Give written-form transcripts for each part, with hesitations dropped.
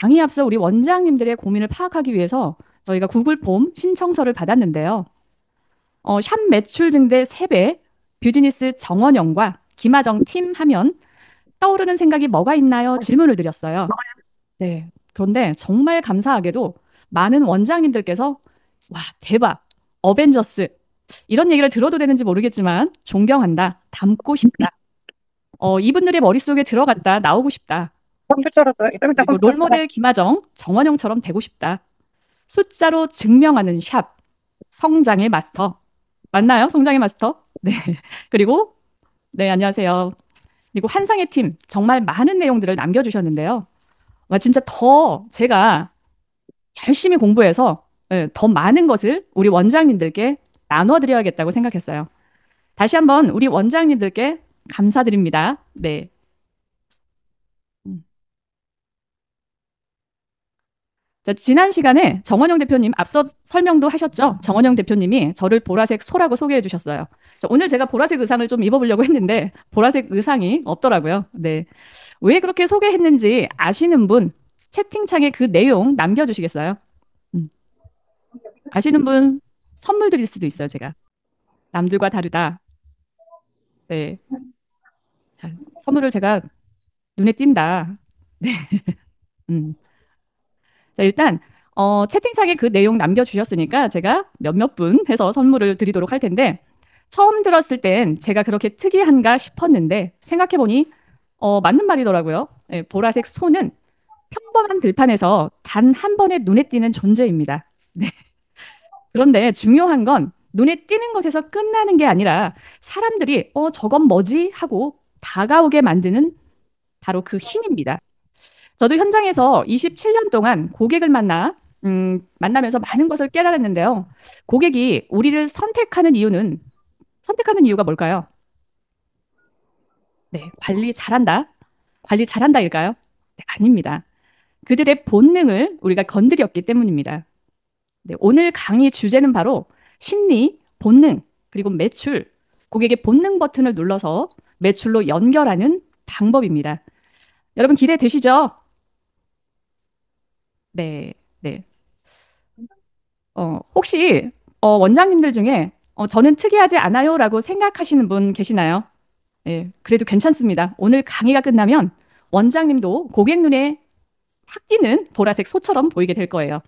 강의 앞서 우리 원장님들의 고민을 파악하기 위해서 저희가 구글 폼 신청서를 받았는데요. 샵 매출 증대 3배, 뷰지니스 정원영과 김하정 팀 하면 떠오르는 생각이 뭐가 있나요? 질문을 드렸어요. 네. 그런데 정말 감사하게도 많은 원장님들께서 와, 대박. 어벤져스. 이런 얘기를 들어도 되는지 모르겠지만 존경한다. 닮고 싶다. 이분들의 머릿속에 들어갔다. 나오고 싶다. 컴퓨터로도 좀 이따 그리고 컴퓨터로 롤모델 김하정, 정원영처럼 되고 싶다. 숫자로 증명하는 샵, 성장의 마스터. 맞나요? 성장의 마스터? 네. 그리고, 네, 안녕하세요. 그리고 한상의 팀, 정말 많은 내용들을 남겨주셨는데요. 와, 진짜 더 제가 열심히 공부해서 더 많은 것을 우리 원장님들께 나눠드려야겠다고 생각했어요. 다시 한번 우리 원장님들께 감사드립니다. 네. 음. 자, 지난 시간에 정원영 대표님 앞서 설명도 하셨죠? 정원영 대표님이 저를 보라색 소라고 소개해 주셨어요. 자, 오늘 제가 보라색 의상을 좀 입어보려고 했는데 보라색 의상이 없더라고요. 네. 왜 그렇게 소개했는지 아시는 분 채팅창에 그 내용 남겨주시겠어요? 음. 아시는 분 선물 드릴 수도 있어요, 제가. 남들과 다르다. 네. 자, 선물을 제가 눈에 띈다. 네. 음. 자, 일단 채팅창에 그 내용 남겨주셨으니까 제가 몇몇 분 해서 선물을 드리도록 할 텐데 처음 들었을 땐 제가 그렇게 특이한가 싶었는데 생각해보니 맞는 말이더라고요. 예, 보라색 소는 평범한 들판에서 단 한 번에 눈에 띄는 존재입니다. 네. 그런데 중요한 건 눈에 띄는 것에서 끝나는 게 아니라 사람들이 저건 뭐지? 하고 다가오게 만드는 바로 그 힘입니다. 저도 현장에서 27년 동안 고객을 만나면서 많은 것을 깨달았는데요. 고객이 우리를 선택하는 이유가 뭘까요? 네, 관리 잘한다. 관리 잘한다일까요? 네, 아닙니다. 그들의 본능을 우리가 건드렸기 때문입니다. 네, 오늘 강의 주제는 바로 심리, 본능, 그리고 매출, 고객의 본능 버튼을 눌러서 매출로 연결하는 방법입니다. 여러분 기대되시죠? 네, 네. 혹시 원장님들 중에 저는 특이하지 않아요라고 생각하시는 분 계시나요? 예, 그래도 괜찮습니다. 오늘 강의가 끝나면 원장님도 고객 눈에 확 띄는 보라색 소처럼 보이게 될 거예요.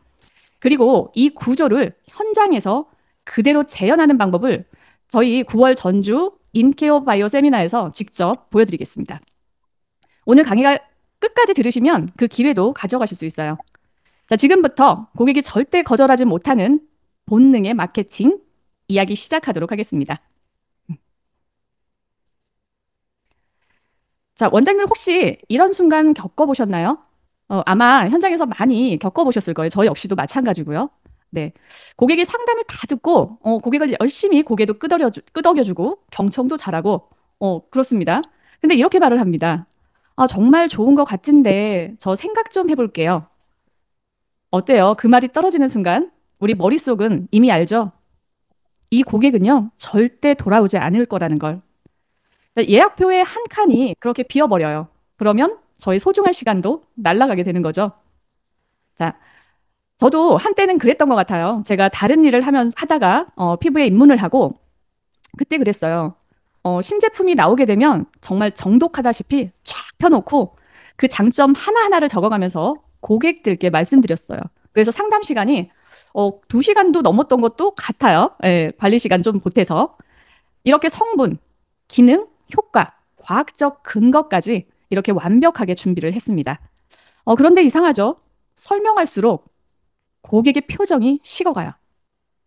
그리고 이 구조를 현장에서 그대로 재현하는 방법을 저희 9월 전주 인케어 바이오 세미나에서 직접 보여드리겠습니다. 오늘 강의가 끝까지 들으시면 그 기회도 가져가실 수 있어요. 자, 지금부터 고객이 절대 거절하지 못하는 본능의 마케팅 이야기 시작하도록 하겠습니다. 자, 원장님 혹시 이런 순간 겪어보셨나요? 아마 현장에서 많이 겪어보셨을 거예요. 저 역시도 마찬가지고요. 네. 고객이 상담을 다 듣고, 고객을 열심히 고개도 끄덕여주고, 경청도 잘하고, 그렇습니다. 근데 이렇게 말을 합니다. 아, 정말 좋은 것 같은데, 저 생각 좀 해볼게요. 어때요? 그 말이 떨어지는 순간, 우리 머릿속은 이미 알죠? 이 고객은요, 절대 돌아오지 않을 거라는 걸. 예약표의 한 칸이 그렇게 비어버려요. 그러면 저의 소중한 시간도 날아가게 되는 거죠. 자, 저도 한때는 그랬던 것 같아요. 제가 다른 일을 하다가 피부에 입문을 하고 그때 그랬어요. 신제품이 나오게 되면 정말 정독하다시피 쫙 펴놓고 그 장점 하나하나를 적어가면서 고객들께 말씀드렸어요. 그래서 상담 시간이 2시간도 넘었던 것도 같아요. 예, 관리 시간 좀 보태서. 이렇게 성분, 기능, 효과, 과학적 근거까지 이렇게 완벽하게 준비를 했습니다. 그런데 이상하죠? 설명할수록 고객의 표정이 식어가요.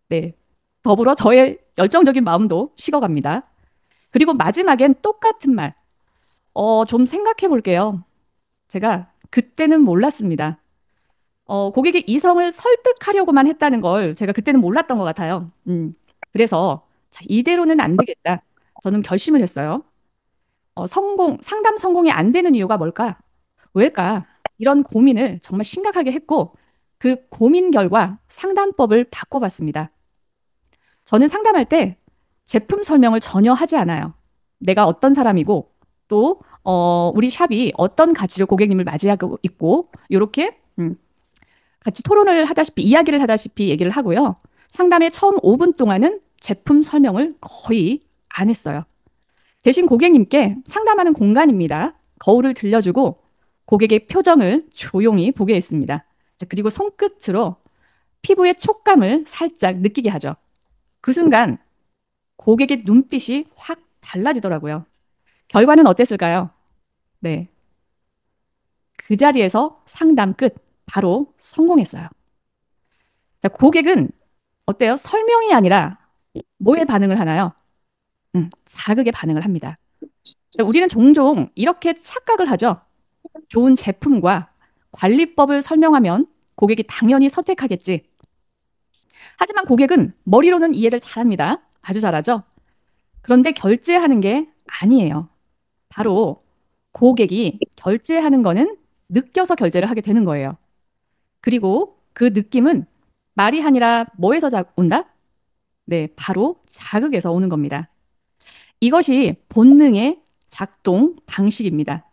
네. 더불어 저의 열정적인 마음도 식어갑니다. 그리고 마지막엔 똑같은 말. 좀 생각해 볼게요. 제가 그때는 몰랐습니다. 고객의 이성을 설득하려고만 했다는 걸 제가 그때는 몰랐던 것 같아요. 그래서 자, 이대로는 안 되겠다. 저는 결심을 했어요. 상담 성공이 안 되는 이유가 뭘까? 왜일까? 이런 고민을 정말 심각하게 했고, 그 고민 결과 상담법을 바꿔봤습니다. 저는 상담할 때 제품 설명을 전혀 하지 않아요. 내가 어떤 사람이고, 또, 우리 샵이 어떤 가치로 고객님을 맞이하고 있고, 이렇게 음, 같이 토론을 하다시피, 이야기를 하다시피 얘기를 하고요. 상담의 처음 5분 동안은 제품 설명을 거의 안 했어요. 대신 고객님께 상담하는 공간입니다. 거울을 들려주고 고객의 표정을 조용히 보게 했습니다. 자, 그리고 손끝으로 피부의 촉감을 살짝 느끼게 하죠. 그 순간 고객의 눈빛이 확 달라지더라고요. 결과는 어땠을까요? 네. 그 자리에서 상담 끝. 바로 성공했어요. 자, 고객은 어때요? 설명이 아니라 뭐에 반응을 하나요? 자극에 반응을 합니다. 자, 우리는 종종 이렇게 착각을 하죠. 좋은 제품과 관리법을 설명하면 고객이 당연히 선택하겠지. 하지만 고객은 머리로는 이해를 잘합니다. 아주 잘하죠. 그런데 결제하는 게 아니에요. 바로 고객이 결제하는 거는 느껴서 결제를 하게 되는 거예요. 그리고 그 느낌은 말이 아니라 뭐에서 온다? 네, 바로 자극에서 오는 겁니다. 이것이 본능의 작동 방식입니다.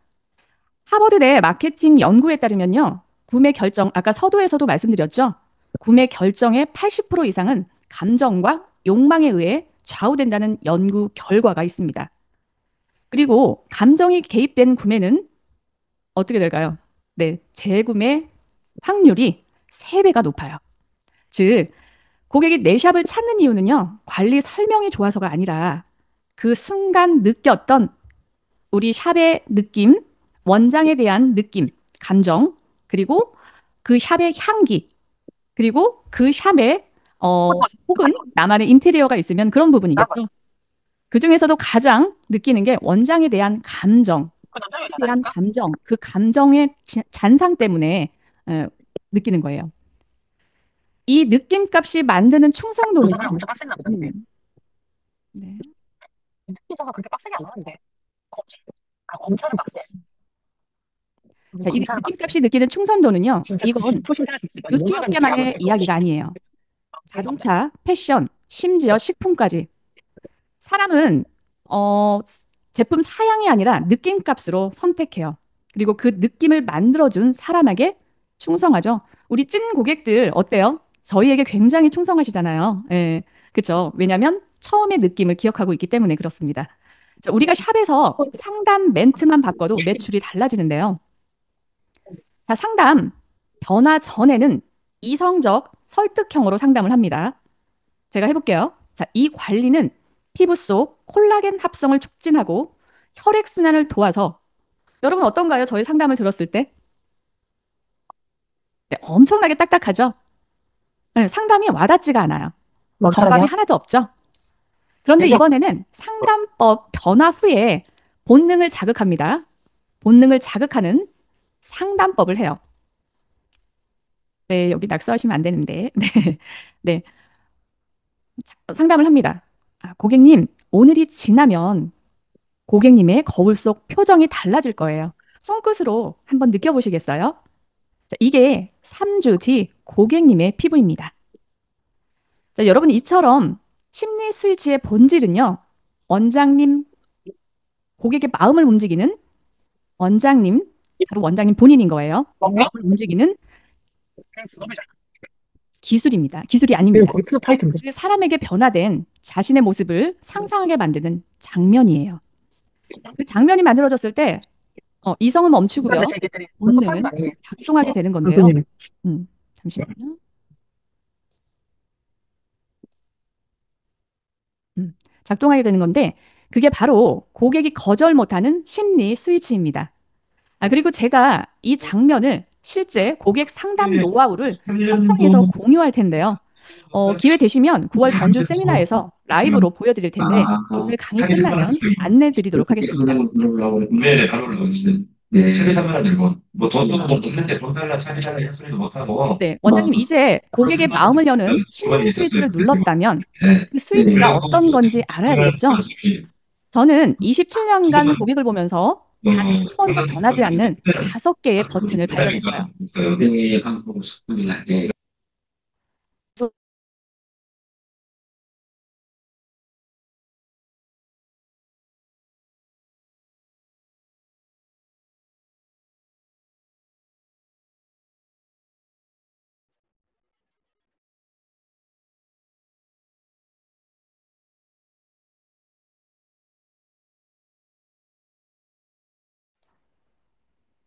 하버드대 마케팅 연구에 따르면요. 구매 결정, 아까 서두에서도 말씀드렸죠. 구매 결정의 80% 이상은 감정과 욕망에 의해 좌우된다는 연구 결과가 있습니다. 그리고 감정이 개입된 구매는 어떻게 될까요? 네, 재구매 확률이 3배가 높아요. 즉, 고객이 내 샵을 찾는 이유는요, 관리 설명이 좋아서가 아니라 그 순간 느꼈던 우리 샵의 느낌, 원장에 대한 느낌, 감정, 그리고 그 샵의 향기, 그리고 그 샵에 혹은 나만의 인테리어가 있으면 그런 부분이겠죠. 그 중에서도 가장 느끼는 게 원장에 대한 감정, 대한 감정, 그 감정의 잔상 때문에 에, 느끼는 거예요. 이 느낌값이 만드는 충성도는요. 음, 네. 자, 이 느낌값이 느끼는 충성도는요. 이건 뷰티업계만의 이야기가 아니에요. 자동차, 패션, 심지어 식품까지. 사람은 제품 사양이 아니라 느낌값으로 선택해요. 그리고 그 느낌을 만들어준 사람에게 충성하죠. 우리 찐 고객들 어때요? 저희에게 굉장히 충성하시잖아요. 예, 그렇죠. 왜냐하면 처음의 느낌을 기억하고 있기 때문에 그렇습니다. 자, 우리가 샵에서 상담 멘트만 바꿔도 매출이 달라지는데요. 자, 상담 변화 전에는 이성적 설득형으로 상담을 합니다. 제가 해볼게요. 자, 이 관리는 피부 속 콜라겐 합성을 촉진하고 혈액순환을 도와서 여러분 어떤가요? 저희 상담을 들었을 때? 네, 엄청나게 딱딱하죠? 네, 상담이 와닿지가 않아요. 정감이 하나도 없죠? 그런데 이번에는 상담법 변화 후에 본능을 자극합니다. 본능을 자극하는 상담법을 해요. 네, 여기 낙서하시면 안 되는데. 네, 네. 상담을 합니다. 아, 고객님, 오늘이 지나면 고객님의 거울 속 표정이 달라질 거예요. 손끝으로 한번 느껴보시겠어요? 자, 이게 3주 뒤 고객님의 피부입니다. 자, 여러분 이처럼 심리 스위치의 본질은요. 원장님, 고객의 마음을 움직이는 원장님, 바로 원장님 본인인 거예요. 마음을 움직이는 기술입니다. 기술이 아닙니다. 그 사람에게 변화된 자신의 모습을 상상하게 만드는 장면이에요. 그 장면이 만들어졌을 때 이성은 멈추고요. 본능은 작동하게 되는 건데요. 잠시만요. 작동하게 되는 건데 그게 바로 고객이 거절 못하는 심리 스위치입니다. 아, 그리고 제가 이 장면을 실제 고객 상담 노하우를 현장에서 공유할 텐데요. 기회 되시면 9월 전주 세미나에서 라이브로 보여드릴 텐데 오늘 강의 끝나면 안내 드리도록 하겠습니다. 구매를 바로 있어요. 네. 세배 사면 되고, 뭐 돈도 없는데 돈 달라, 차비 달라, 이런 소리도 못하고, 네, 원장님 이제 고객의 그렇습니다. 마음을 여는 수건이 심리 있었어요. 스위치를 그때. 눌렀다면 네. 그 스위치가 그래갖고, 어떤 건지 알아야 되겠죠? 저는 지금 27년간 고객을 보면서 단 한 번도 상담 변하지 받는데, 않는 5개의 버튼을 발견했어요. 기다리니까, 여기 한국 분이나,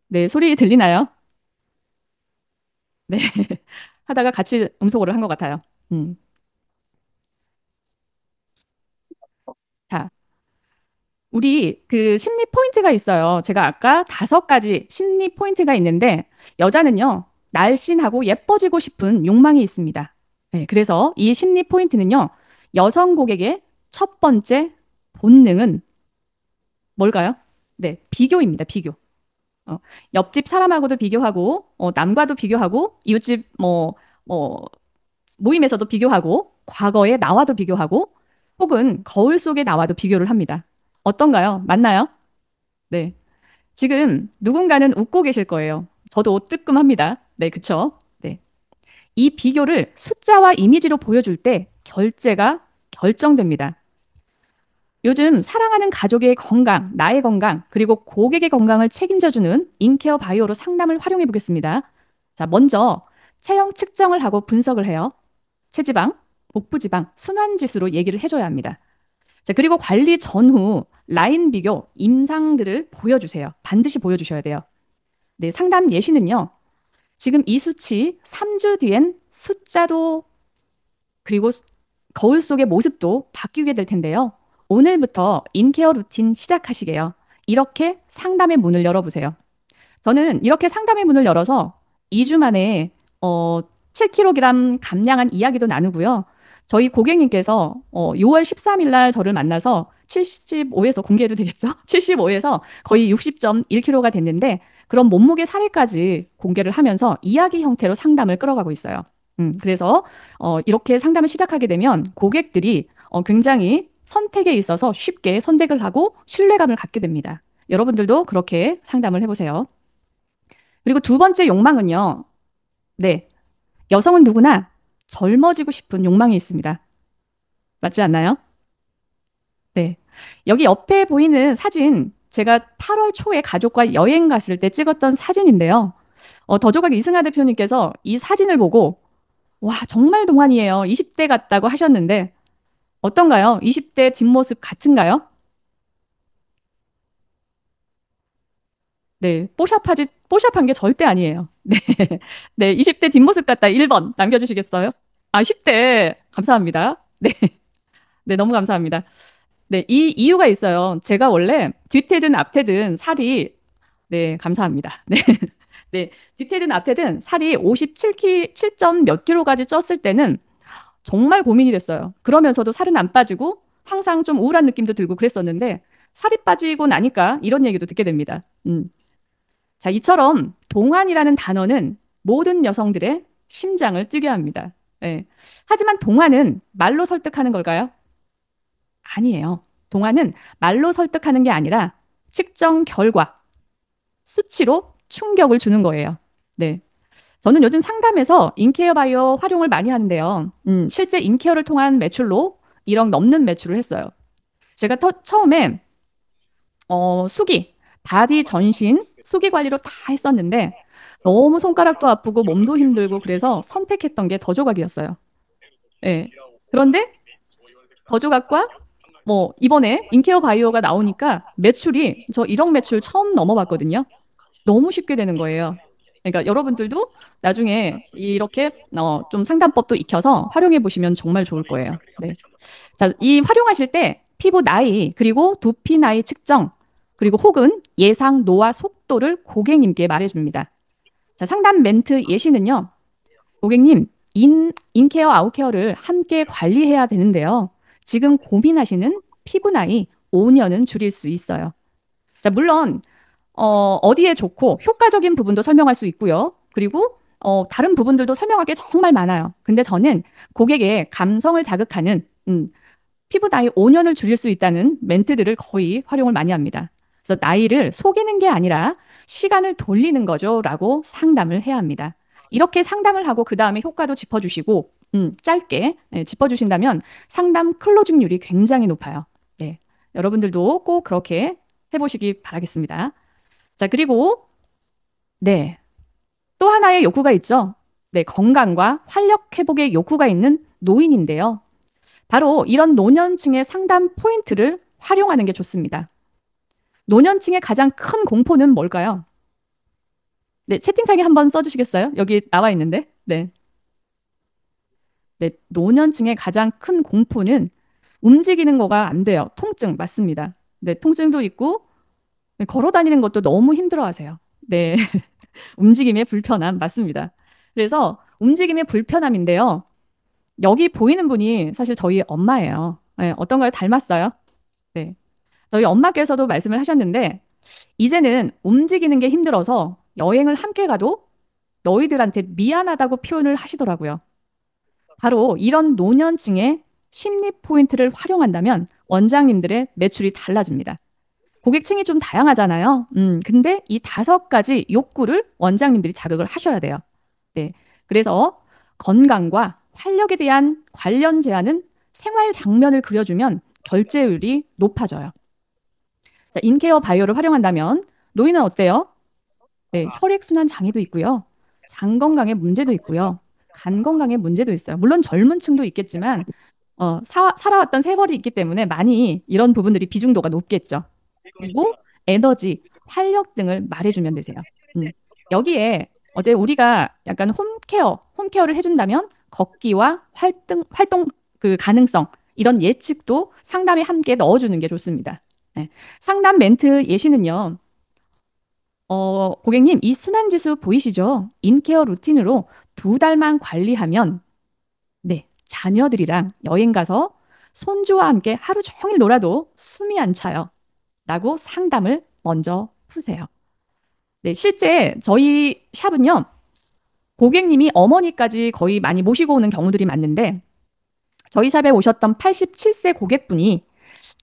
네, 소리 들리나요? 네. 하다가 같이 음소거를 한 것 같아요. 음. 자, 우리 그 심리 포인트가 있어요. 제가 아까 5가지 심리 포인트가 있는데, 여자는요, 날씬하고 예뻐지고 싶은 욕망이 있습니다. 네, 그래서 이 심리 포인트는요, 여성 고객의 첫 번째 본능은 뭘까요? 네, 비교입니다. 비교. 어, 옆집 사람하고도 비교하고, 남과도 비교하고, 이웃집 모임에서도 비교하고, 과거의 나와도 비교하고, 혹은 거울 속의 나와도 비교를 합니다. 어떤가요? 맞나요? 네. 지금 누군가는 웃고 계실 거예요. 저도 뜨끔합니다. 네, 그쵸? 네. 이 비교를 숫자와 이미지로 보여줄 때 결제가 결정됩니다. 요즘 사랑하는 가족의 건강, 나의 건강, 그리고 고객의 건강을 책임져주는 인케어 바이오로 상담을 활용해 보겠습니다. 자, 먼저 체형 측정을 하고 분석을 해요. 체지방, 복부지방, 순환지수로 얘기를 해줘야 합니다. 자, 그리고 관리 전후 라인 비교, 임상들을 보여주세요. 반드시 보여주셔야 돼요. 네, 상담 예시는요. 지금 이 수치 3주 뒤엔 숫자도 그리고 거울 속의 모습도 바뀌게 될 텐데요. 오늘부터 인케어 루틴 시작하시게요. 이렇게 상담의 문을 열어보세요. 저는 이렇게 상담의 문을 열어서 2주 만에 7kg 감량한 이야기도 나누고요. 저희 고객님께서 6월 13일 날 저를 만나서 75에서 공개해도 되겠죠? 75에서 거의 60.1kg가 됐는데 그런 몸무게 사례까지 공개를 하면서 이야기 형태로 상담을 끌어가고 있어요. 그래서 이렇게 상담을 시작하게 되면 고객들이 굉장히 선택에 있어서 쉽게 선택을 하고 신뢰감을 갖게 됩니다. 여러분들도 그렇게 상담을 해보세요. 그리고 두 번째 욕망은요. 네. 여성은 누구나 젊어지고 싶은 욕망이 있습니다. 맞지 않나요? 네. 여기 옆에 보이는 사진, 제가 8월 초에 가족과 여행 갔을 때 찍었던 사진인데요. 더조각 이승하 대표님께서 이 사진을 보고, 와, 정말 동안이에요. 20대 같다고 하셨는데, 어떤가요? 20대 뒷모습 같은가요? 네. 뽀샵한 게 절대 아니에요. 네. 네. 20대 뒷모습 같다. 1번 남겨주시겠어요? 아, 10대. 감사합니다. 네. 네, 너무 감사합니다. 네, 이 이유가 있어요. 제가 원래 뒤태든 앞태든 살이, 네, 감사합니다. 네, 네, 뒤태든 앞태든 살이 7점 몇 킬로까지 쪘을 때는 정말 고민이 됐어요. 그러면서도 살은 안 빠지고 항상 좀 우울한 느낌도 들고 그랬었는데 살이 빠지고 나니까 이런 얘기도 듣게 됩니다. 자, 이처럼 동안이라는 단어는 모든 여성들의 심장을 뛰게 합니다. 네. 하지만 동안은 말로 설득하는 걸까요? 아니에요. 동안은 말로 설득하는 게 아니라 측정 결과, 수치로 충격을 주는 거예요. 네. 저는 요즘 상담에서 인케어 바이오 활용을 많이 하는데요. 실제 인케어를 통한 매출로 1억 넘는 매출을 했어요. 제가 처음에 수기, 바디 전신 수기 관리로 다 했었는데 너무 손가락도 아프고 몸도 힘들고 그래서 선택했던 게 더 조각이었어요. 네. 그런데 더 조각과 이번에 인케어 바이오가 나오니까 매출이 저 1억 매출 처음 넘어봤거든요. 너무 쉽게 되는 거예요. 그러니까 여러분들도 나중에 이렇게 좀 상담법도 익혀서 활용해 보시면 정말 좋을 거예요. 네. 자, 이 활용하실 때 피부 나이, 그리고 두피 나이 측정, 그리고 혹은 예상 노화 속도를 고객님께 말해줍니다. 자, 상담 멘트 예시는요. 고객님, 인케어, 아웃케어를 함께 관리해야 되는데요. 지금 고민하시는 피부 나이 5년은 줄일 수 있어요. 자, 물론, 어디에 좋고 효과적인 부분도 설명할 수 있고요. 그리고, 다른 부분들도 설명할 게 정말 많아요. 근데 저는 고객의 감성을 자극하는, 피부 나이 5년을 줄일 수 있다는 멘트들을 거의 활용을 많이 합니다. 그래서 나이를 속이는 게 아니라 시간을 돌리는 거죠. 라고 상담을 해야 합니다. 이렇게 상담을 하고 그 다음에 효과도 짚어주시고, 짧게 짚어주신다면 상담 클로징률이 굉장히 높아요. 네. 여러분들도 꼭 그렇게 해보시기 바라겠습니다. 자, 그리고, 네. 또 하나의 욕구가 있죠. 네. 건강과 활력 회복의 욕구가 있는 노인인데요. 바로 이런 노년층의 상담 포인트를 활용하는 게 좋습니다. 노년층의 가장 큰 공포는 뭘까요? 네, 채팅창에 한번 써주시겠어요? 여기 나와 있는데. 네. 네, 노년층의 가장 큰 공포는 움직이는 거가 안 돼요. 통증, 맞습니다. 네, 통증도 있고, 네, 걸어 다니는 것도 너무 힘들어 하세요. 네, 움직임의 불편함, 맞습니다. 그래서 움직임의 불편함인데요. 여기 보이는 분이 사실 저희 엄마예요. 네, 어떤가요? 닮았어요? 네. 저희 엄마께서도 말씀을 하셨는데, 이제는 움직이는 게 힘들어서 여행을 함께 가도 너희들한테 미안하다고 표현을 하시더라고요. 바로 이런 노년층의 심리 포인트를 활용한다면 원장님들의 매출이 달라집니다. 고객층이 좀 다양하잖아요. 근데 이 5가지 욕구를 원장님들이 자극을 하셔야 돼요. 네. 그래서 건강과 활력에 대한 관련 제안은 생활 장면을 그려주면 결제율이 높아져요. 자, 인케어 바이오를 활용한다면 노인은 어때요? 네, 혈액순환 장애도 있고요. 장 건강에 문제도 있고요. 간 건강에 문제도 있어요. 물론 젊은 층도 있겠지만 살아왔던 세월이 있기 때문에 많이 이런 부분들이 비중도가 높겠죠. 그리고 에너지, 활력 등을 말해주면 되세요. 음. 여기에 어제 우리가 약간 홈케어를 해준다면 걷기와 활동 그 가능성 이런 예측도 상담에 함께 넣어주는 게 좋습니다. 네. 상담 멘트 예시는요. 고객님, 이 순환지수 보이시죠? 인케어 루틴으로 2달만 관리하면, 네, 자녀들이랑 여행 가서 손주와 함께 하루 종일 놀아도 숨이 안 차요. 라고 상담을 먼저 푸세요. 네, 실제 저희 샵은요, 고객님이 어머니까지 거의 많이 모시고 오는 경우들이 많은데, 저희 샵에 오셨던 87세 고객분이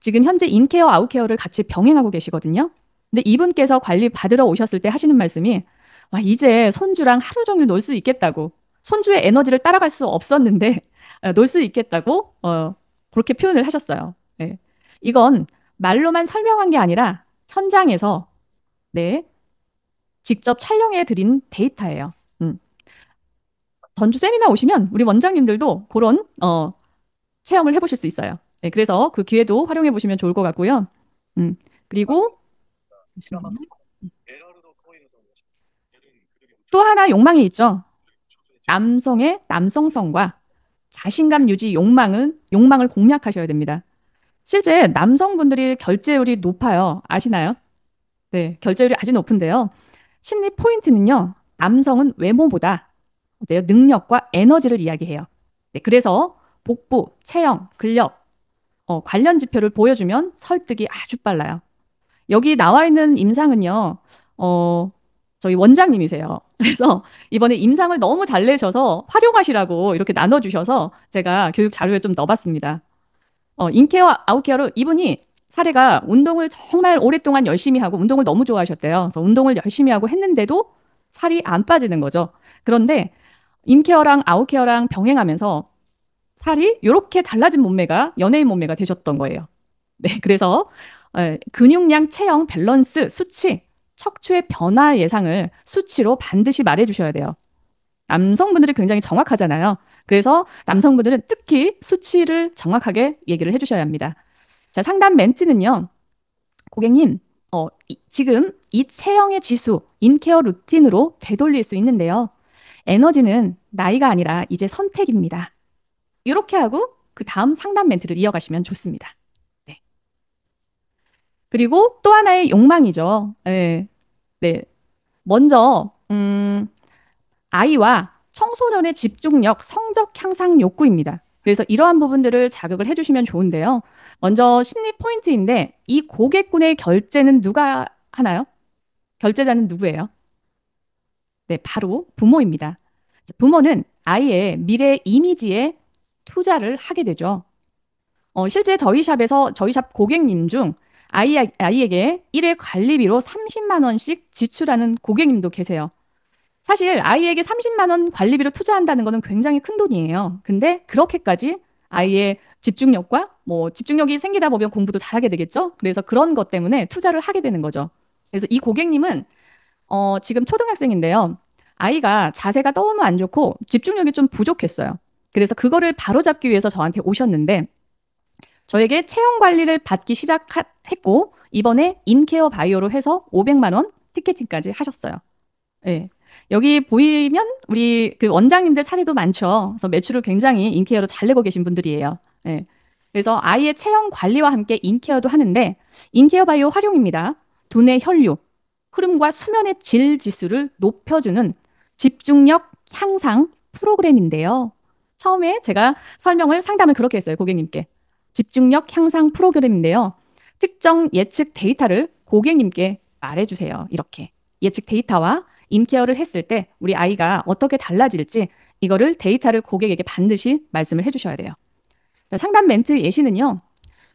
지금 현재 인케어, 아웃케어를 같이 병행하고 계시거든요. 근데 이분께서 관리 받으러 오셨을 때 하시는 말씀이 와, 이제 손주랑 하루 종일 놀 수 있겠다고. 손주의 에너지를 따라갈 수 없었는데 놀 수 있겠다고 그렇게 표현을 하셨어요. 네. 이건 말로만 설명한 게 아니라 현장에서 네, 직접 촬영해 드린 데이터예요. 음. 전주 세미나 오시면 우리 원장님들도 그런 체험을 해보실 수 있어요. 네, 그래서 그 기회도 활용해 보시면 좋을 것 같고요. 음, 그리고 잠시만요. 또 하나 욕망이 있죠. 남성의 남성성과 자신감 유지 욕망을 공략하셔야 됩니다. 실제 남성분들이 결제율이 높아요. 아시나요? 네, 결제율이 아주 높은데요. 심리 포인트는요. 남성은 외모보다 어때요? 능력과 에너지를 이야기해요. 네, 그래서 복부, 체형, 근력, 관련 지표를 보여주면 설득이 아주 빨라요. 여기 나와 있는 임상은요, 어, 저희 원장님이세요. 그래서 이번에 임상을 너무 잘 내셔서 활용하시라고 이렇게 나눠주셔서 제가 교육 자료에 좀 넣어봤습니다. 인케어, 아웃케어로 이분이 사례가 운동을 정말 오랫동안 열심히 하고 운동을 너무 좋아하셨대요. 그래서 운동을 열심히 하고 했는데도 살이 안 빠지는 거죠. 그런데 인케어랑 아웃케어랑 병행하면서 살이 이렇게 달라진 몸매가 연예인 몸매가 되셨던 거예요. 네, 그래서 근육량, 체형, 밸런스, 수치, 척추의 변화 예상을 수치로 반드시 말해주셔야 돼요. 남성분들이 굉장히 정확하잖아요. 그래서 남성분들은 특히 수치를 정확하게 얘기를 해주셔야 합니다. 자, 상담 멘트는요. 고객님, 지금 이 체형의 지수, 인케어 루틴으로 되돌릴 수 있는데요. 에너지는 나이가 아니라 이제 선택입니다. 이렇게 하고 그 다음 상담 멘트를 이어가시면 좋습니다. 네. 그리고 또 하나의 욕망이죠. 네. 네. 먼저, 아이와 청소년의 집중력, 성적 향상 욕구입니다. 그래서 이러한 부분들을 자극을 해주시면 좋은데요. 먼저 심리 포인트인데 이 고객군의 결제는 누가 하나요? 결제자는 누구예요? 네, 바로 부모입니다. 부모는 아이의 미래 이미지에 투자를 하게 되죠. 실제 저희 샵 고객님 중 아이에게 일회 관리비로 30만 원씩 지출하는 고객님도 계세요. 사실 아이에게 30만 원 관리비로 투자한다는 거는 굉장히 큰 돈이에요. 근데 그렇게까지 아이의 집중력과 뭐 집중력이 생기다 보면 공부도 잘하게 되겠죠? 그래서 그런 것 때문에 투자를 하게 되는 거죠. 그래서 이 고객님은 지금 초등학생인데요. 아이가 자세가 너무 안 좋고 집중력이 좀 부족했어요. 그래서 그거를 바로잡기 위해서 저한테 오셨는데 저에게 체형 관리를 받기 시작했고 이번에 인케어 바이오로 해서 500만 원 티켓팅까지 하셨어요. 예. 여기 보이면 우리 그 원장님들 사례도 많죠. 그래서 매출을 굉장히 인케어로 잘 내고 계신 분들이에요. 예. 그래서 아이의 체형 관리와 함께 인케어도 하는데 인케어 바이오 활용입니다. 두뇌 혈류, 흐름과 수면의 질 지수를 높여주는 집중력 향상 프로그램인데요. 처음에 제가 상담을 그렇게 했어요, 고객님께. 집중력 향상 프로그램인데요. 특정 예측 데이터를 고객님께 말해주세요. 이렇게. 예측 데이터와 인케어를 했을 때 우리 아이가 어떻게 달라질지 이거를 데이터를 고객에게 반드시 말씀을 해주셔야 돼요. 자, 상담 멘트 예시는요.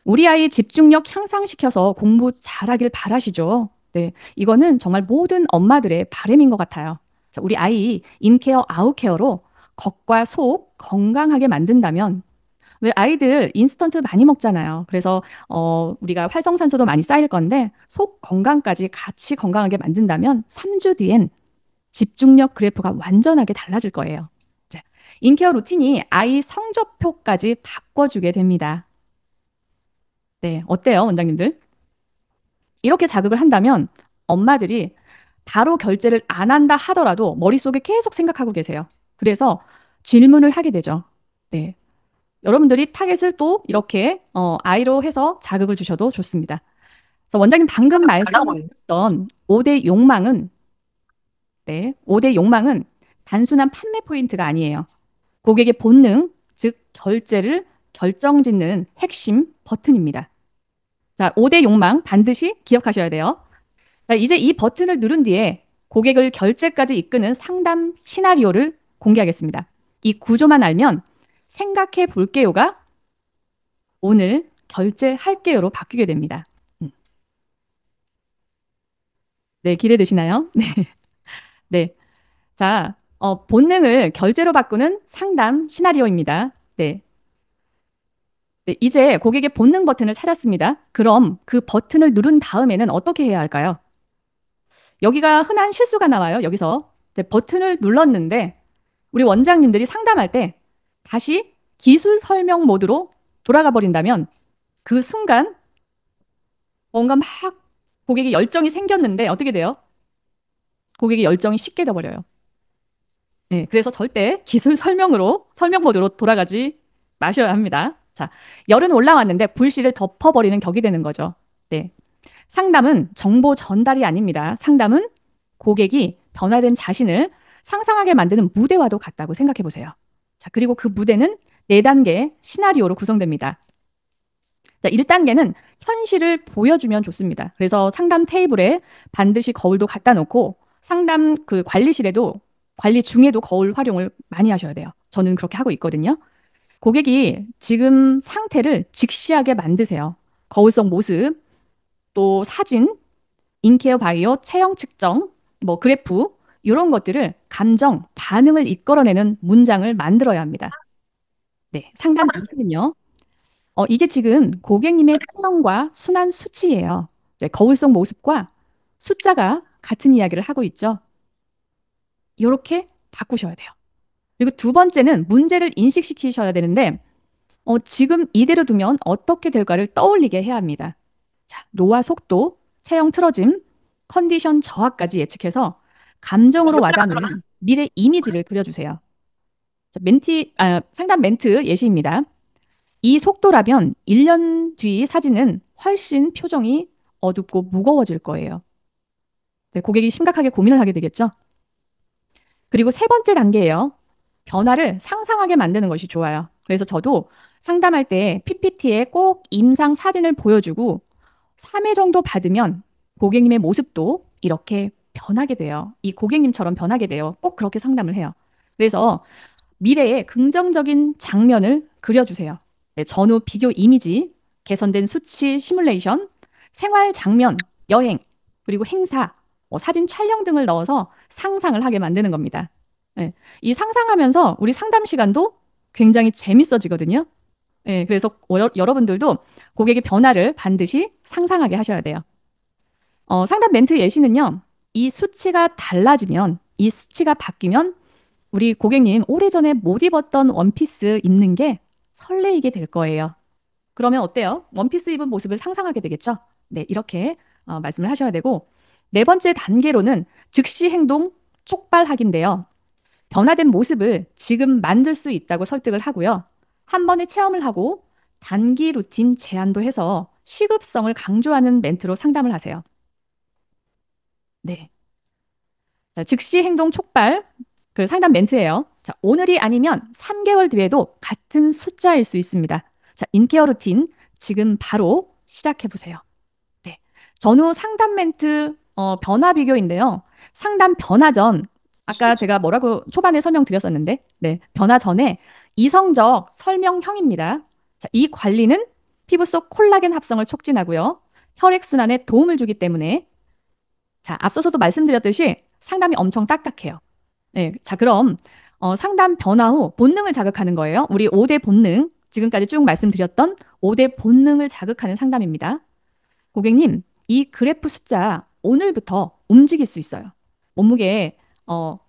우리 아이 집중력 향상시켜서 공부 잘하길 바라시죠. 네, 이거는 정말 모든 엄마들의 바람인 것 같아요. 자, 우리 아이 인케어, 아웃케어로 겉과 속 건강하게 만든다면 왜 아이들 인스턴트 많이 먹잖아요. 그래서 우리가 활성산소도 많이 쌓일 건데 속 건강까지 같이 건강하게 만든다면 3주 뒤엔 집중력 그래프가 완전하게 달라질 거예요. 자, 인케어 루틴이 아이 성적표까지 바꿔주게 됩니다. 네, 어때요, 원장님들? 이렇게 자극을 한다면 엄마들이 바로 결제를 안 한다 하더라도 머릿속에 계속 생각하고 계세요. 그래서 질문을 하게 되죠. 네. 여러분들이 타겟을 또 이렇게 아이로 해서 자극을 주셔도 좋습니다. 그래서 원장님 방금 말씀하셨던 5대 욕망은 네, 5대 욕망은 단순한 판매 포인트가 아니에요. 고객의 본능, 즉 결제를 결정짓는 핵심 버튼입니다. 자, 5대 욕망 반드시 기억하셔야 돼요. 자, 이제 이 버튼을 누른 뒤에 고객을 결제까지 이끄는 상담 시나리오를 공개하겠습니다. 이 구조만 알면 생각해 볼게요가 오늘 결제할게요로 바뀌게 됩니다. 네, 기대되시나요? 네. 네. 자, 본능을 결제로 바꾸는 상담 시나리오입니다. 네. 네, 이제 고객의 본능 버튼을 찾았습니다. 그럼 그 버튼을 누른 다음에는 어떻게 해야 할까요? 여기가 흔한 실수가 나와요. 여기서 네, 버튼을 눌렀는데 우리 원장님들이 상담할 때 다시 기술 설명 모드로 돌아가 버린다면 그 순간 뭔가 막 고객이 열정이 생겼는데 어떻게 돼요? 고객의 열정이 식게 돼버려요. 네, 그래서 절대 기술 설명 모드로 돌아가지 마셔야 합니다. 자, 열은 올라왔는데 불씨를 덮어버리는 격이 되는 거죠. 네. 상담은 정보 전달이 아닙니다. 상담은 고객이 변화된 자신을 상상하게 만드는 무대와도 같다고 생각해 보세요. 자, 그리고 그 무대는 4단계 시나리오로 구성됩니다. 자, 1단계는 현실을 보여주면 좋습니다. 그래서 상담 테이블에 반드시 거울도 갖다 놓고 상담 그 관리실에도 관리 중에도 거울 활용을 많이 하셔야 돼요. 저는 그렇게 하고 있거든요. 고객이 지금 상태를 직시하게 만드세요. 거울 속 모습, 또 사진, 인케어 바이오, 체형 측정, 뭐 그래프 이런 것들을 감정, 반응을 이끌어내는 문장을 만들어야 합니다. 네, 상담 방식은요. 이게 지금 고객님의 체형과 순환 수치예요. 이제 거울 속 모습과 숫자가 같은 이야기를 하고 있죠. 이렇게 바꾸셔야 돼요. 그리고 두 번째는 문제를 인식시키셔야 되는데, 지금 이대로 두면 어떻게 될까를 떠올리게 해야 합니다. 자, 노화 속도, 체형 틀어짐, 컨디션 저하까지 예측해서 감정으로 와닿는 미래 이미지를 그려주세요. 자, 상담 멘트 예시입니다. 이 속도라면 1년 뒤 사진은 훨씬 표정이 어둡고 무거워질 거예요. 네, 고객이 심각하게 고민을 하게 되겠죠? 그리고 세 번째 단계예요. 변화를 상상하게 만드는 것이 좋아요. 그래서 저도 상담할 때 PPT에 꼭 임상 사진을 보여주고 3회 정도 받으면 고객님의 모습도 이렇게 변하게 돼요. 이 고객님처럼 변하게 돼요. 꼭 그렇게 상담을 해요. 그래서 미래의 긍정적인 장면을 그려주세요. 네, 전후 비교 이미지, 개선된 수치 시뮬레이션, 생활 장면, 여행, 그리고 행사, 사진 촬영 등을 넣어서 상상을 하게 만드는 겁니다. 네, 이 상상하면서 우리 상담 시간도 굉장히 재밌어지거든요. 네, 그래서 여러분들도 고객의 변화를 반드시 상상하게 하셔야 돼요. 상담 멘트 예시는요. 이 수치가 바뀌면 우리 고객님 오래전에 못 입었던 원피스 입는 게 설레이게 될 거예요. 그러면 어때요? 원피스 입은 모습을 상상하게 되겠죠? 네, 이렇게 말씀을 하셔야 되고 네 번째 단계로는 즉시 행동 촉발하기인데요. 변화된 모습을 지금 만들 수 있다고 설득을 하고요. 한 번의 체험을 하고 단기 루틴 제안도 해서 시급성을 강조하는 멘트로 상담을 하세요. 네. 자, 즉시 행동 촉발 그 상담 멘트예요. 자, 오늘이 아니면 3개월 뒤에도 같은 숫자일 수 있습니다. 자, 인케어 루틴 지금 바로 시작해 보세요. 네. 전후 상담 멘트 변화 비교인데요. 상담 변화 전 아까 제가 뭐라고 초반에 설명드렸었는데 네. 변화 전에 이성적 설명형입니다. 자, 이 관리는 피부 속 콜라겐 합성을 촉진하고요. 혈액순환에 도움을 주기 때문에 자, 앞서서도 말씀드렸듯이 상담이 엄청 딱딱해요. 네. 자, 그럼 상담 변화 후 본능을 자극하는 거예요. 우리 5대 본능, 지금까지 쭉 말씀드렸던 5대 본능을 자극하는 상담입니다. 고객님, 이 그래프 숫자 오늘부터 움직일 수 있어요. 몸무게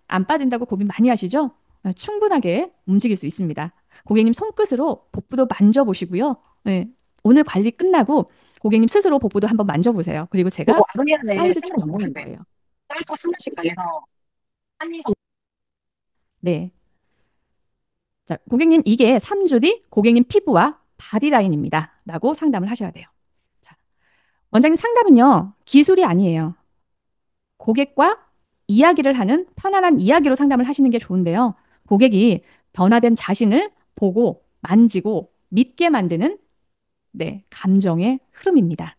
안 빠진다고 고민 많이 하시죠? 충분하게 움직일 수 있습니다. 고객님 손끝으로 복부도 만져보시고요. 네, 오늘 관리 끝나고 고객님 스스로 복부도 한번 만져보세요. 그리고 저 제가 아르니안에 사이즈 쌤을 못 측정도 할 먹는데 거예요. 쌀국 한 번씩 가게에서 한입 네. 자, 고객님 이게 3주 뒤 고객님 피부와 바디라인입니다. 라고 상담을 하셔야 돼요. 자, 원장님 상담은요, 기술이 아니에요. 고객과 이야기를 하는 편안한 이야기로 상담을 하시는 게 좋은데요. 고객이 변화된 자신을 보고 만지고 믿게 만드는 네, 감정의 흐름입니다.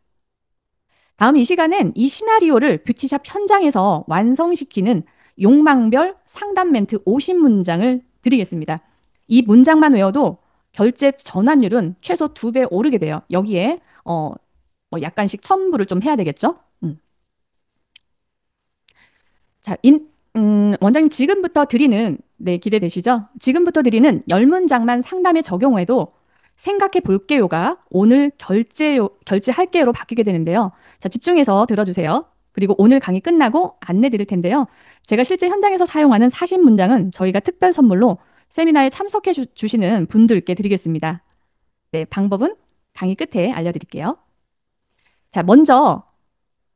다음 이 시간은 이 시나리오를 뷰티샵 현장에서 완성시키는 욕망별 상담 멘트 50문장을 드리겠습니다. 이 문장만 외워도 결제 전환율은 최소 2배 오르게 돼요. 여기에 뭐 약간씩 첨부를 좀 해야 되겠죠? 자, 원장님 지금부터 드리는, 네, 기대되시죠? 지금부터 드리는 10문장만 상담에 적용해도 생각해 볼게요가 오늘 결제할게요로 바뀌게 되는데요. 자, 집중해서 들어주세요. 그리고 오늘 강의 끝나고 안내 드릴 텐데요. 제가 실제 현장에서 사용하는 40문장은 저희가 특별 선물로 세미나에 참석해 주시는 분들께 드리겠습니다. 네, 방법은 강의 끝에 알려드릴게요. 자, 먼저,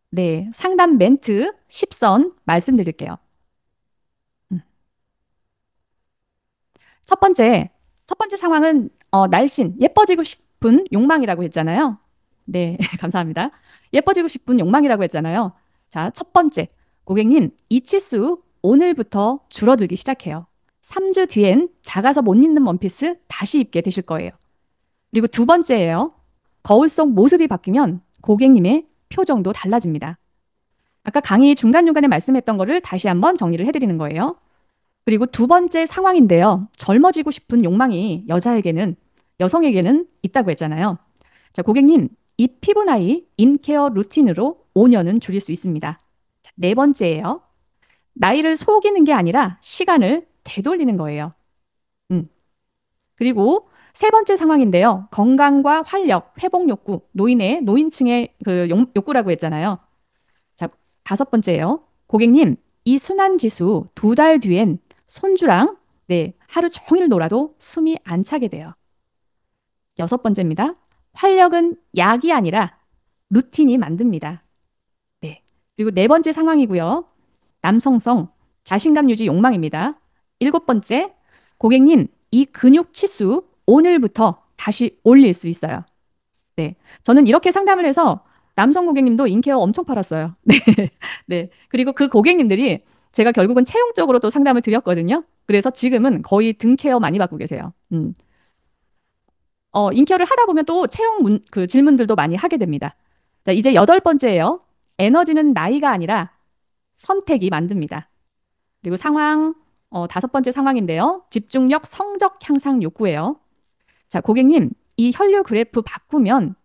네, 상담 멘트 10선 말씀드릴게요. 첫 번째, 첫 번째 상황은 날씬, 예뻐지고 싶은 욕망이라고 했잖아요. 네, 감사합니다. 예뻐지고 싶은 욕망이라고 했잖아요. 자, 첫 번째, 고객님, 이 치수 오늘부터 줄어들기 시작해요. 3주 뒤엔 작아서 못 입는 원피스 다시 입게 되실 거예요. 그리고 두 번째예요. 거울 속 모습이 바뀌면 고객님의 표정도 달라집니다. 아까 강의 중간중간에 말씀했던 거를 다시 한번 정리를 해드리는 거예요. 그리고 두 번째 상황인데요. 젊어지고 싶은 욕망이 여성에게는 있다고 했잖아요. 자, 고객님, 이 피부 나이 인케어 루틴으로 5년은 줄일 수 있습니다. 자, 네 번째예요. 나이를 속이는 게 아니라 시간을 되돌리는 거예요. 음. 그리고 세 번째 상황인데요. 건강과 활력, 회복 욕구, 노인층의 그 욕구라고 했잖아요. 자, 다섯 번째예요. 고객님, 이 순환 지수 2달 뒤엔 손주랑 네, 하루 종일 놀아도 숨이 안 차게 돼요. 여섯 번째입니다. 활력은 약이 아니라 루틴이 만듭니다. 네. 그리고 네 번째 상황이고요. 남성성, 자신감 유지 욕망입니다. 일곱 번째, 고객님, 이 근육 치수 오늘부터 다시 올릴 수 있어요. 네. 저는 이렇게 상담을 해서 남성 고객님도 인케어 엄청 팔았어요. 네. 네. 그리고 그 고객님들이 제가 결국은 체형적으로 또 상담을 드렸거든요. 그래서 지금은 거의 등 케어 많이 받고 계세요. 인케어를 하다 보면 또 그 질문들도 많이 하게 됩니다. 자, 이제 여덟 번째예요. 에너지는 나이가 아니라 선택이 만듭니다. 그리고 다섯 번째 상황인데요. 집중력, 성적 향상 욕구예요. 자, 고객님, 이 혈류 그래프 바꾸면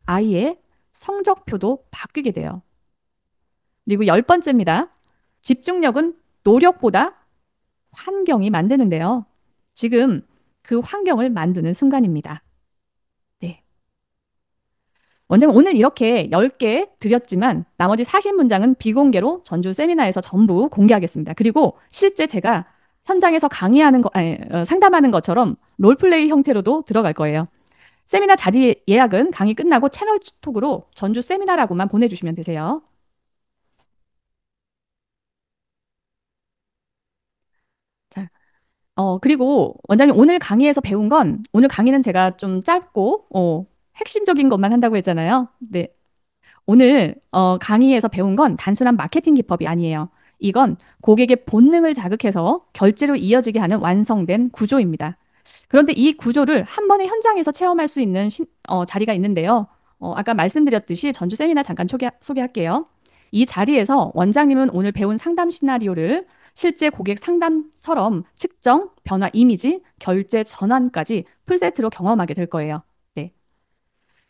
아이의 성적표도 바뀌게 돼요. 그리고 열 번째입니다. 집중력은 노력보다 환경이 만드는데요. 지금 그 환경을 만드는 순간입니다. 네. 원장님 오늘 이렇게 10개 드렸지만 나머지 40문장은 비공개로 전주 세미나에서 전부 공개하겠습니다. 그리고 실제 제가 현장에서 상담하는 것처럼 롤플레이 형태로도 들어갈 거예요. 세미나 자리 예약은 강의 끝나고 채널 톡으로 전주 세미나라고만 보내주시면 되세요. 그리고 원장님 오늘 강의에서 배운 건 오늘 강의는 제가 좀 짧고 핵심적인 것만 한다고 했잖아요. 네. 오늘 강의에서 배운 건 단순한 마케팅 기법이 아니에요. 이건 고객의 본능을 자극해서 결제로 이어지게 하는 완성된 구조입니다. 그런데 이 구조를 한 번에 현장에서 체험할 수 있는 자리가 있는데요. 아까 말씀드렸듯이 전주 세미나 잠깐 소개할게요. 이 자리에서 원장님은 오늘 배운 상담 시나리오를 실제 고객 상담처럼 측정, 변화 이미지, 결제 전환까지 풀세트로 경험하게 될 거예요. 네.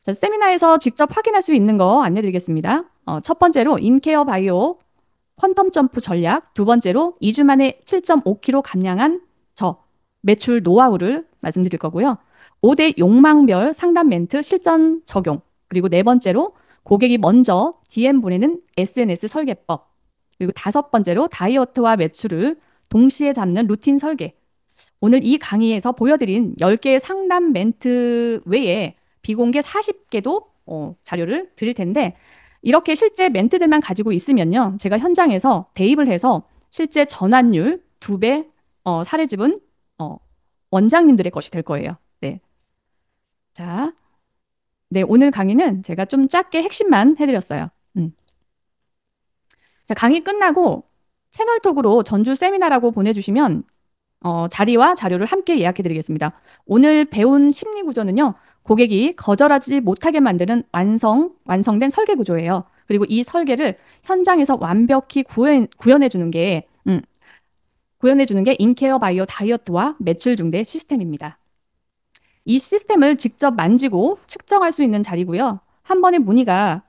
자, 세미나에서 직접 확인할 수 있는 거 안내드리겠습니다. 첫 번째로 인케어 바이오 퀀텀 점프 전략, 두 번째로 2주 만에 7.5kg 감량한 저 매출 노하우를 말씀드릴 거고요. 5대 욕망별 상담 멘트 실전 적용, 그리고 네 번째로 고객이 먼저 DM 보내는 SNS 설계법, 그리고 다섯 번째로 다이어트와 매출을 동시에 잡는 루틴 설계. 오늘 이 강의에서 보여드린 10개의 상담 멘트 외에 비공개 40개도 자료를 드릴 텐데 이렇게 실제 멘트들만 가지고 있으면요. 제가 현장에서 대입을 해서 실제 전환율 2배 사례집은 원장님들의 것이 될 거예요. 네. 자, 네, 오늘 강의는 제가 좀 짧게 핵심만 해드렸어요. 자, 강의 끝나고 채널톡으로 전주 세미나라고 보내주시면 자리와 자료를 함께 예약해드리겠습니다. 오늘 배운 심리 구조는요, 고객이 거절하지 못하게 만드는 완성된 설계 구조예요. 그리고 이 설계를 현장에서 완벽히 구현해주는 게 인케어 바이오 다이어트와 매출 중대 시스템입니다. 이 시스템을 직접 만지고 측정할 수 있는 자리고요. 한 번의 문의가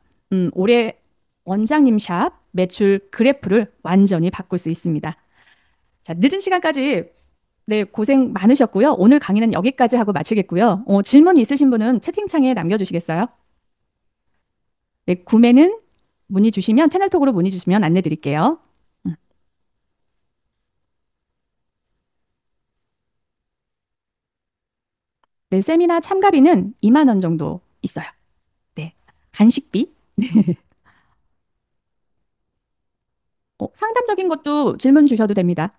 올해 원장님 샵 매출 그래프를 완전히 바꿀 수 있습니다. 자, 늦은 시간까지 네, 고생 많으셨고요. 오늘 강의는 여기까지 하고 마치겠고요. 질문 있으신 분은 채팅창에 남겨주시겠어요? 네, 구매는 문의 주시면 채널톡으로 문의 주시면 안내 드릴게요. 네, 세미나 참가비는 2만 원 정도 있어요. 네, 간식비. 네. 상담적인 것도 질문 주셔도 됩니다.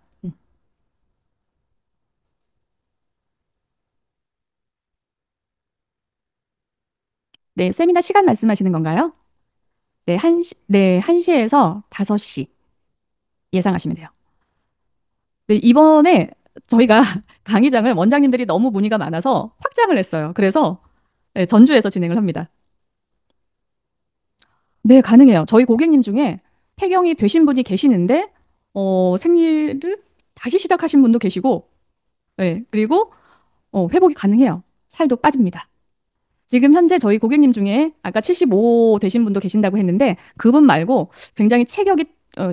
네, 세미나 시간 말씀하시는 건가요? 네, 1시에서 5시 예상하시면 돼요. 네, 이번에 저희가 강의장을 원장님들이 너무 문의가 많아서 확장을 했어요. 그래서 네, 전주에서 진행을 합니다. 네, 가능해요. 저희 고객님 중에 폐경이 되신 분이 계시는데, 생리를 다시 시작하신 분도 계시고, 네, 그리고 회복이 가능해요. 살도 빠집니다. 지금 현재 저희 고객님 중에 아까 75 되신 분도 계신다고 했는데, 그분 말고 굉장히 체격이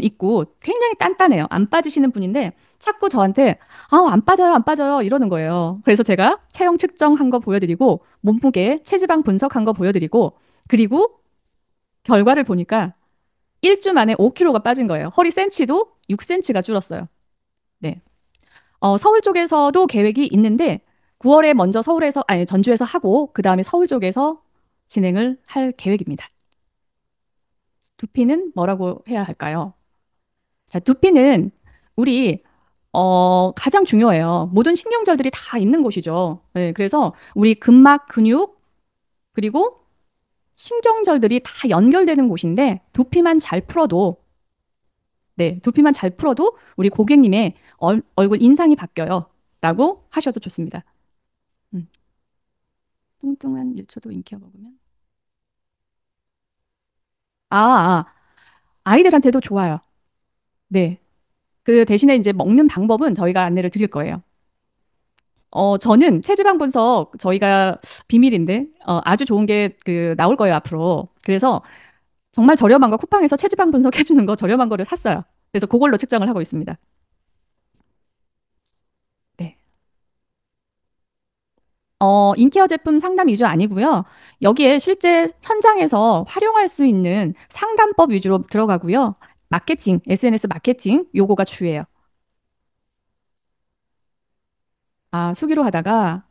있고 굉장히 단단해요. 안 빠지시는 분인데, 자꾸 저한테, 안 빠져요, 안 빠져요, 이러는 거예요. 그래서 제가 체형 측정한 거 보여드리고, 몸무게, 체지방 분석한 거 보여드리고, 그리고 결과를 보니까 1주 만에 5kg가 빠진 거예요. 허리 센치도 6cm가 줄었어요. 네. 서울 쪽에서도 계획이 있는데 9월에 먼저 전주에서 하고 그 다음에 서울 쪽에서 진행을 할 계획입니다. 두피는 뭐라고 해야 할까요? 자, 두피는 우리 가장 중요해요. 모든 신경절들이 다 있는 곳이죠. 네, 그래서 우리 근막, 근육, 그리고 신경절들이 다 연결되는 곳인데 두피만 잘 풀어도 네, 두피만 잘 풀어도 우리 고객님의 얼굴 인상이 바뀌어요. 라고 하셔도 좋습니다. 음. 뚱뚱한 일초도 인기어 먹으면. 아, 아이들한테도 좋아요. 네. 그 대신에 이제 먹는 방법은 저희가 안내를 드릴 거예요. 저는 체지방 분석 저희가 비밀인데 아주 좋은 게 나올 거예요, 앞으로. 그래서 정말 저렴한 거 쿠팡에서 체지방 분석 해주는 거 저렴한 거를 샀어요. 그래서 그걸로 측정을 하고 있습니다. 네. 인케어 제품 상담 위주 아니고요. 여기에 실제 현장에서 활용할 수 있는 상담법 위주로 들어가고요. 마케팅, SNS 마케팅 요거가 주예요. 수기로 하다가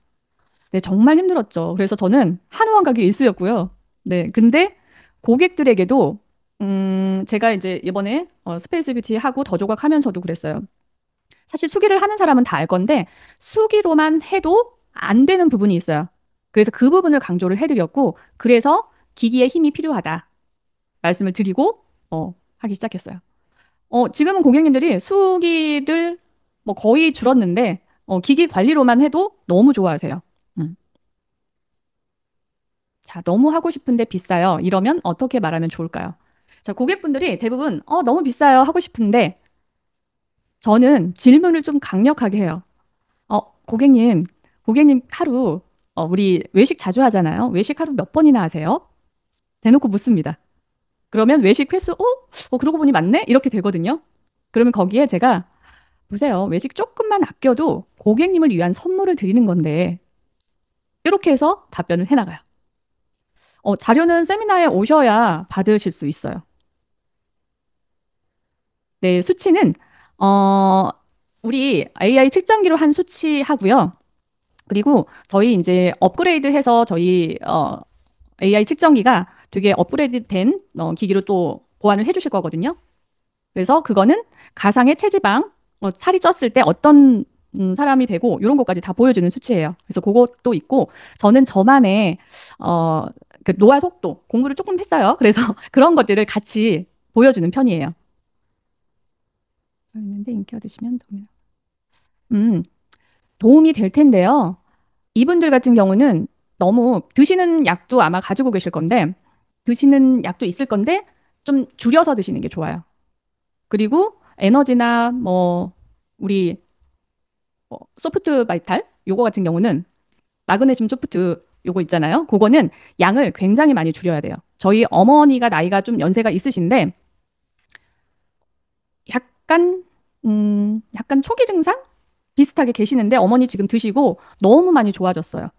네, 정말 힘들었죠. 그래서 저는 한의원 가기 일쑤였고요. 네, 근데 고객들에게도 제가 이제 이번에 스페이스 뷰티 하고 더 조각하면서도 그랬어요. 사실 수기를 하는 사람은 다 알 건데 수기로만 해도 안 되는 부분이 있어요. 그래서 그 부분을 강조를 해드렸고 그래서 기기의 힘이 필요하다 말씀을 드리고 하기 시작했어요. 지금은 고객님들이 수기를 뭐 거의 줄었는데 기기 관리로만 해도 너무 좋아하세요. 음. 자, 너무 하고 싶은데 비싸요. 이러면 어떻게 말하면 좋을까요? 자, 고객분들이 대부분 너무 비싸요 하고 싶은데 저는 질문을 좀 강력하게 해요. 고객님, 고객님 하루 우리 외식 자주 하잖아요. 외식 하루 몇 번이나 하세요? 대놓고 묻습니다. 그러면 외식 횟수, 그러고 보니 맞네? 이렇게 되거든요. 그러면 거기에 제가 보세요. 외식 조금만 아껴도 고객님을 위한 선물을 드리는 건데 이렇게 해서 답변을 해나가요. 자료는 세미나에 오셔야 받으실 수 있어요. 네, 수치는 어, 우리 AI 측정기로 한 수치하고요. 그리고 저희 이제 업그레이드해서 저희 AI 측정기가 되게 업그레이드된 기기로 또 보완을 해주실 거거든요. 그래서 그거는 가상의 체지방, 살이 쪘을 때 어떤 사람이 되고 이런 것까지 다 보여주는 수치예요. 그래서 그것도 있고 저는 저만의 어, 그 노화 속도 공부를 조금 했어요. 그래서 그런 것들을 같이 보여주는 편이에요. 있는데 인기 얻으시면 음, 도움이 될 텐데요. 이분들 같은 경우는 너무 드시는 약도 아마 가지고 계실 건데 드시는 약도 있을 건데 좀 줄여서 드시는 게 좋아요. 그리고 에너지나 뭐 우리 소프트 바이탈 요거 같은 경우는 마그네슘 소프트 요거 있잖아요. 그거는 양을 굉장히 많이 줄여야 돼요. 저희 어머니가 나이가 좀 연세가 있으신데 약간 초기 증상 비슷하게 계시는데 어머니 지금 드시고 너무 많이 좋아졌어요.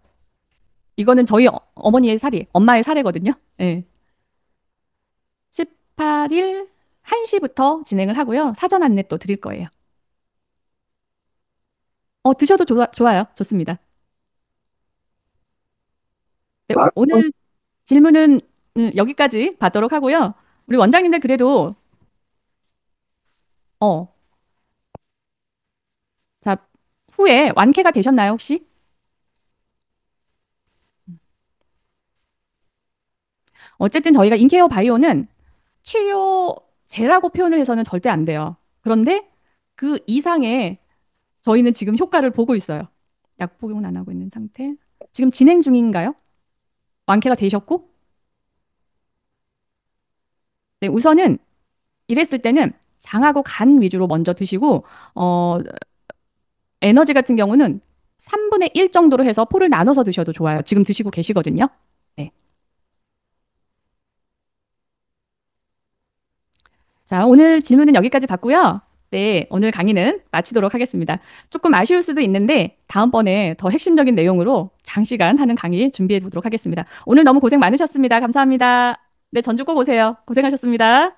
이거는 저희 어머니의 사례, 엄마의 사례거든요. 네. 18일 1시부터 진행을 하고요. 사전 안내 또 드릴 거예요. 드셔도 좋아요. 좋습니다. 네, 오늘 질문은 여기까지 받도록 하고요. 우리 원장님들 그래도 어, 자, 후에 완쾌가 되셨나요, 혹시? 어쨌든 저희가 인케어 바이오는 치료제라고 표현을 해서는 절대 안 돼요. 그런데 그 이상의 저희는 지금 효과를 보고 있어요. 약 복용은 안 하고 있는 상태. 지금 진행 중인가요? 완쾌가 되셨고? 네, 우선은 이랬을 때는 장하고 간 위주로 먼저 드시고, 에너지 같은 경우는 3분의 1 정도로 해서 포를 나눠서 드셔도 좋아요. 지금 드시고 계시거든요. 네. 자, 오늘 질문은 여기까지 받고요. 네, 오늘 강의는 마치도록 하겠습니다. 조금 아쉬울 수도 있는데 다음번에 더 핵심적인 내용으로 장시간 하는 강의 준비해 보도록 하겠습니다. 오늘 너무 고생 많으셨습니다. 감사합니다. 네, 전주 꼭 오세요. 고생하셨습니다.